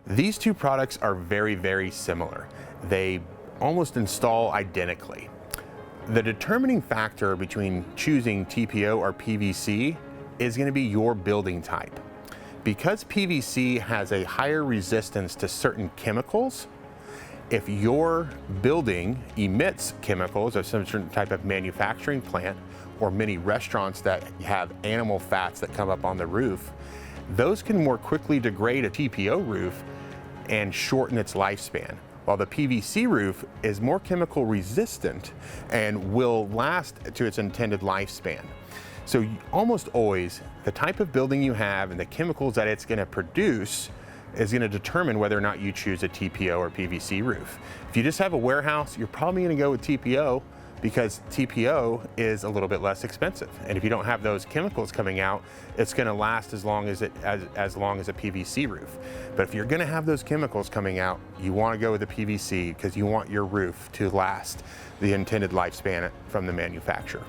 These two products are very, very similar. They almost install identically. The determining factor between choosing TPO or PVC is going to be your building type. Because PVC has a higher resistance to certain chemicals, if your building emits chemicals of some certain type of manufacturing plant or many restaurants that have animal fats that come up on the roof, those can more quickly degrade a TPO roof and shorten its lifespan, while the PVC roof is more chemical resistant and will last to its intended lifespan. So almost always, the type of building you have and the chemicals that it's going to produce is going to determine whether or not you choose a TPO or PVC roof. If you just have a warehouse, you're probably going to go with TPO because TPO is a little bit less expensive. And if you don't have those chemicals coming out, it's going to last as long as long as a PVC roof. But if you're going to have those chemicals coming out, you want to go with the PVC because you want your roof to last the intended lifespan from the manufacturer.